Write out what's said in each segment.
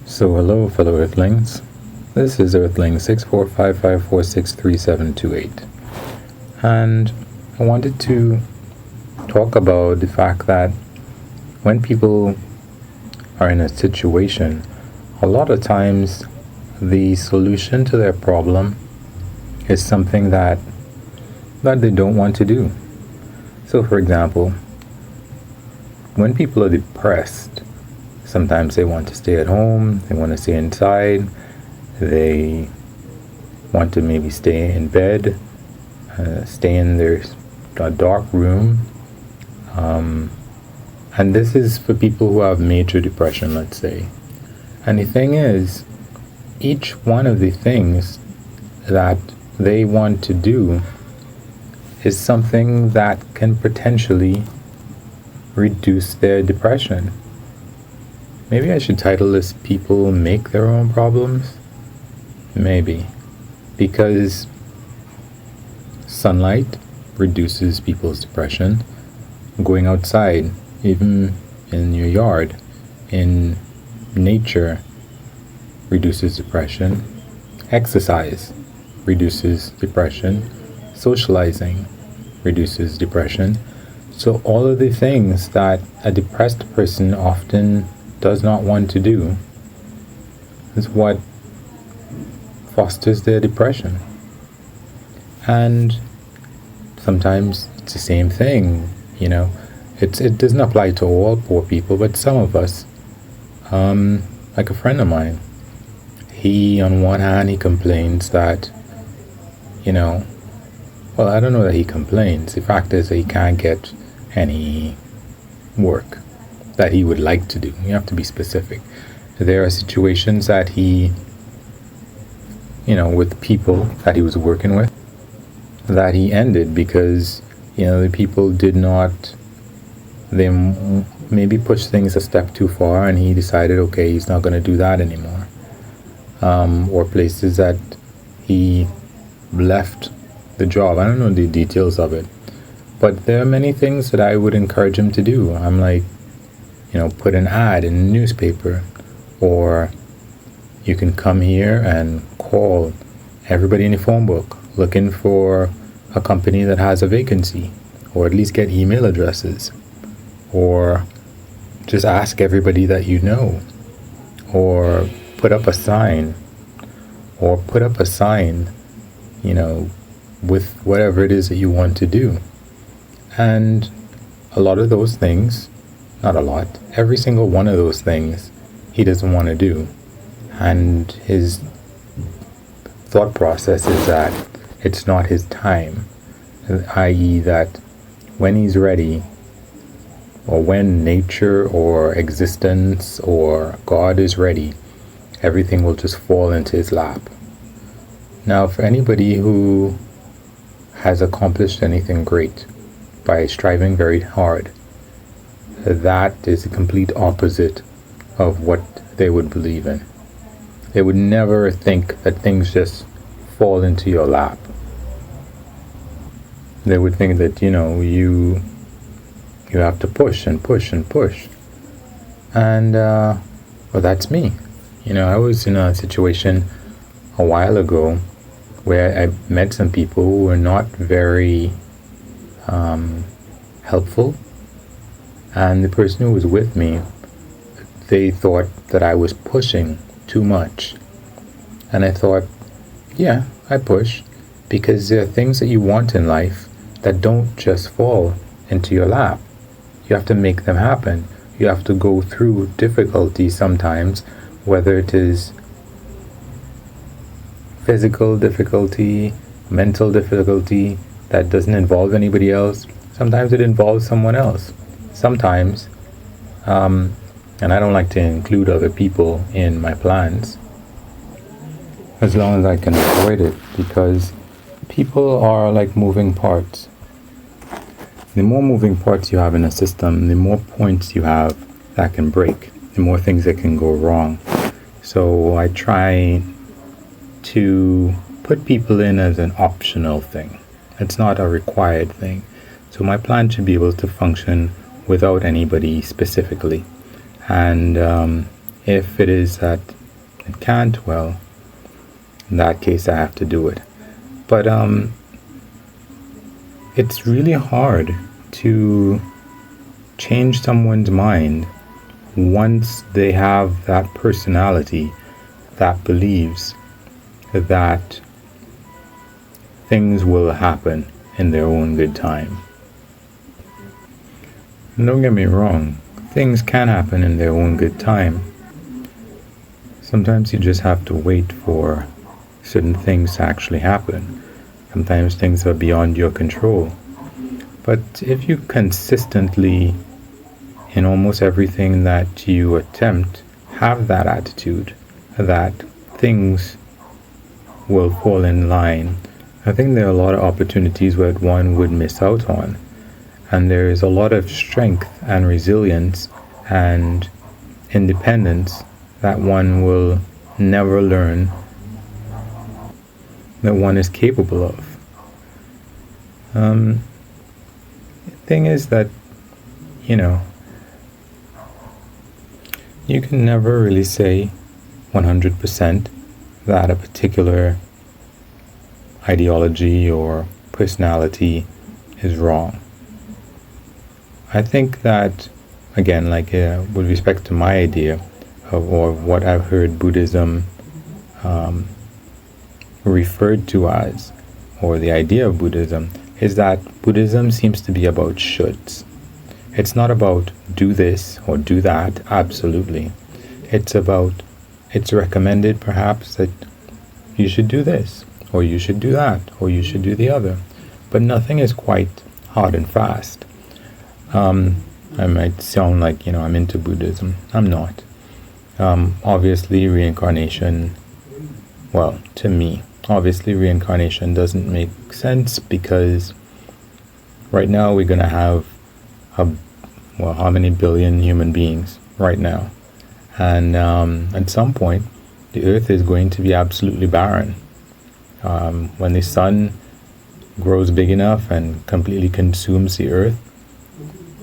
So hello fellow Earthlings, this is Earthling 6455463728, and I wanted to talk about the fact that when people are in a situation, a lot of times the solution to their problem is something that they don't want to do. So for example, when people are depressed, sometimes they want to stay at home, they want to stay inside, they want to maybe stay in bed, stay in their dark room. And this is for people who have major depression, let's say. And the thing is, each one of the things that they want to do is something that can potentially reduce their depression. Maybe I should title this "People Make Their Own Problems"? Maybe. Because sunlight reduces people's depression. Going outside, even in your yard, in nature, reduces depression. Exercise reduces depression. Socializing reduces depression. So all of the things that a depressed person often does not want to do is what fosters their depression. And sometimes it's the same thing, it doesn't apply to all poor people, but some of us, like a friend of mine, he, on one hand, he complains that, well, I don't know that he complains. The fact is that he can't get any work that he would like to do. You have to be specific. There are situations that he, with people that he was working with, that he ended because, the people did not, they maybe pushed things a step too far, and he decided, okay, he's not going to do that anymore. Or places that he left the job. I don't know the details of it, but there are many things that I would encourage him to do. I'm like, put an ad in a newspaper, or you can come here and call everybody in the phone book looking for a company that has a vacancy, or at least get email addresses, or just ask everybody that you know, or put up a sign, with whatever it is that you want to do. And a lot of those things, not a lot, every single one of those things he doesn't want to do. And his thought process is that it's not his time, i.e. that when he's ready, or when nature or existence or God is ready, everything will just fall into his lap. Now, for anybody who has accomplished anything great by striving very hard, that is the complete opposite of what they would believe in. They would never think that things just fall into your lap. They would think that, you have to push and push and push. And, well, that's me. I was in a situation a while ago where I met some people who were not very helpful. And the person who was with me, they thought that I was pushing too much. And I thought, yeah, I push, because there are things that you want in life that don't just fall into your lap. You have to make them happen. You have to go through difficulty sometimes, whether it is physical difficulty, mental difficulty that doesn't involve anybody else. Sometimes it involves someone else. Sometimes, and I don't like to include other people in my plans, as long as I can avoid it, because people are like moving parts. The more moving parts you have in a system, the more points you have that can break, the more things that can go wrong. So I try to put people in as an optional thing. It's not a required thing. So my plan should be able to function without anybody specifically. And if it is that it can't, well, in that case I have to do it. But it's really hard to change someone's mind once they have that personality that believes that things will happen in their own good time. And don't get me wrong, things can happen in their own good time. Sometimes you just have to wait for certain things to actually happen. Sometimes things are beyond your control. But if you consistently, in almost everything that you attempt, have that attitude that things will fall in line, I think there are a lot of opportunities where one would miss out on. And there is a lot of strength and resilience and independence that one will never learn that one is capable of. The thing is that, you can never really say 100% that a particular ideology or personality is wrong. I think that, again, with respect to my idea or what I've heard Buddhism referred to as, or the idea of Buddhism, is that Buddhism seems to be about shoulds. It's not about do this or do that, absolutely. It's recommended perhaps that you should do this, or you should do that, or you should do the other. But nothing is quite hard and fast. I might sound like, I'm into Buddhism. I'm not. Obviously reincarnation, well, to me, obviously reincarnation doesn't make sense because right now we're going to have how many billion human beings right now? And at some point, the earth is going to be absolutely barren. When the sun grows big enough and completely consumes the earth,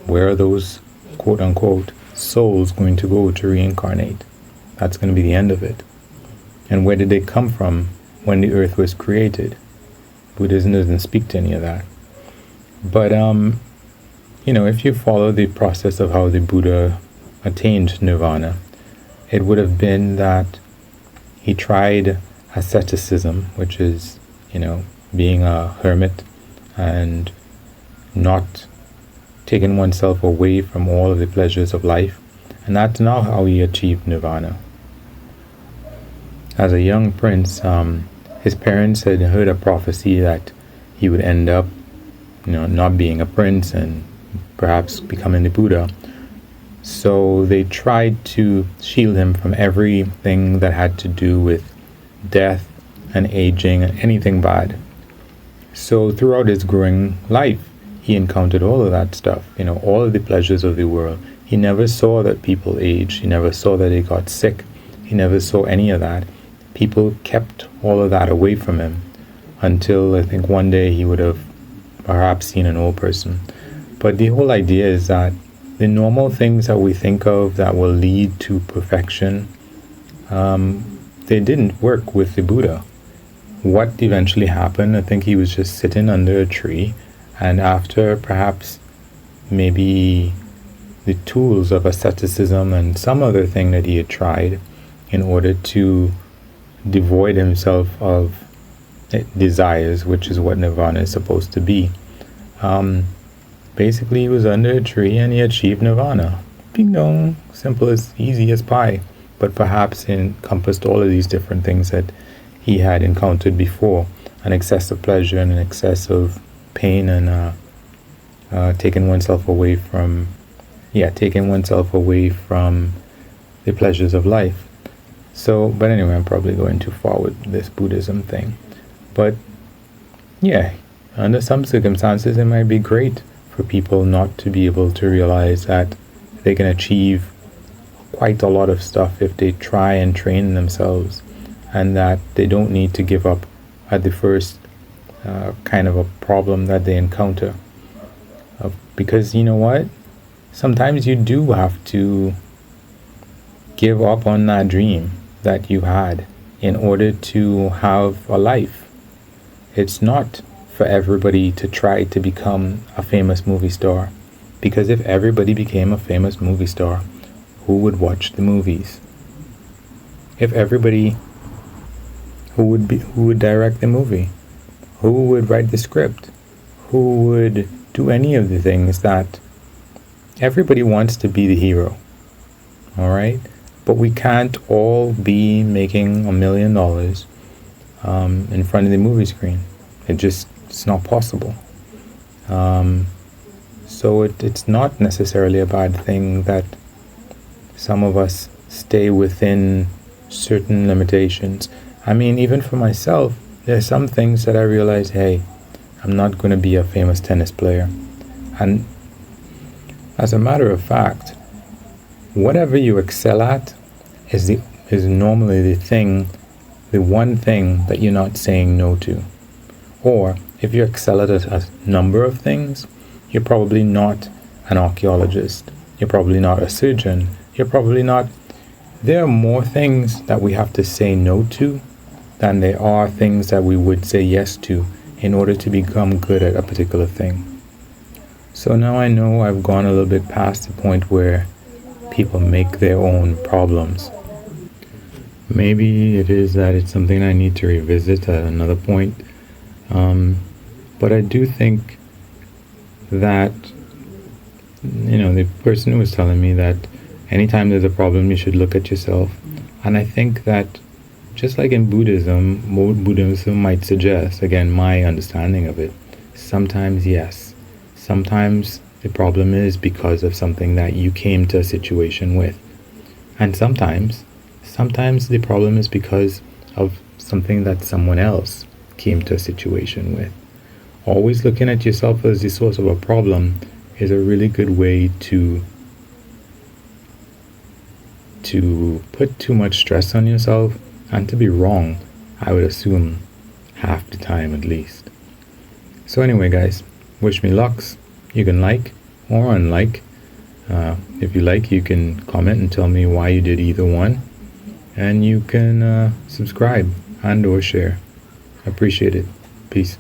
where are those quote-unquote souls going to go to reincarnate? That's going to be the end of it. And where did they come from when the earth was created? Buddhism doesn't speak to any of that. But, if you follow the process of how the Buddha attained nirvana, it would have been that he tried asceticism, which is, being a hermit and not taking oneself away from all of the pleasures of life. And that's not how he achieved nirvana. As a young prince, his parents had heard a prophecy that he would end up, not being a prince and perhaps becoming the Buddha. So they tried to shield him from everything that had to do with death and aging and anything bad. So throughout his growing life, he encountered all of that stuff, all of the pleasures of the world. He never saw that people aged. He never saw that they got sick. He never saw any of that. People kept all of that away from him until I think one day he would have perhaps seen an old person. But the whole idea is that the normal things that we think of that will lead to perfection, they didn't work with the Buddha. What eventually happened, I think he was just sitting under a tree, and after perhaps maybe the tools of asceticism and some other thing that he had tried in order to devoid himself of desires, which is what nirvana is supposed to be. Basically, he was under a tree and he achieved nirvana. Bing dong, simple as easy as pie. But perhaps it encompassed all of these different things that he had encountered before: an excess of pleasure and an excess of pain, and taking oneself away from the pleasures of life. So, but anyway, I'm probably going too far with this Buddhism thing. But yeah, under some circumstances, it might be great for people not to be able to realize that they can achieve quite a lot of stuff if they try and train themselves, and that they don't need to give up at the first kind of a problem that they encounter. Because you know what? Sometimes you do have to give up on that dream. that you had in order to have a life. It's not for everybody to try to become a famous movie star, because if everybody became a famous movie star, who would watch the movies? If everybody, who would direct the movie? Who would write the script? Who would do any of the things that everybody wants to be the hero? All right, but we can't all be making $1 million in front of the movie screen. It's not possible. So it's not necessarily a bad thing that some of us stay within certain limitations. I mean, even for myself, there's some things that I realize, hey, I'm not going to be a famous tennis player. And as a matter of fact, whatever you excel at is normally the one thing that you're not saying no to. Or if you excel at a number of things, you're probably not an archaeologist. You're probably not a surgeon. You're probably not. There are more things that we have to say no to than there are things that we would say yes to in order to become good at a particular thing. So now I know I've gone a little bit past the point where people make their own problems. Maybe it is that it's something I need to revisit at another point. But I do think that, the person who was telling me that anytime there's a problem, you should look at yourself. And I think that just like in Buddhism, Buddhism might suggest, again, my understanding of it, sometimes yes. Sometimes the problem is because of something that you came to a situation with. And sometimes the problem is because of something that someone else came to a situation with. Always looking at yourself as the source of a problem is a really good way to put too much stress on yourself and to be wrong, I would assume, half the time at least. So anyway, guys, wish me lucks. You can like or unlike. If you like, you can comment and tell me why you did either one. And you can subscribe and or share. Appreciate it. Peace.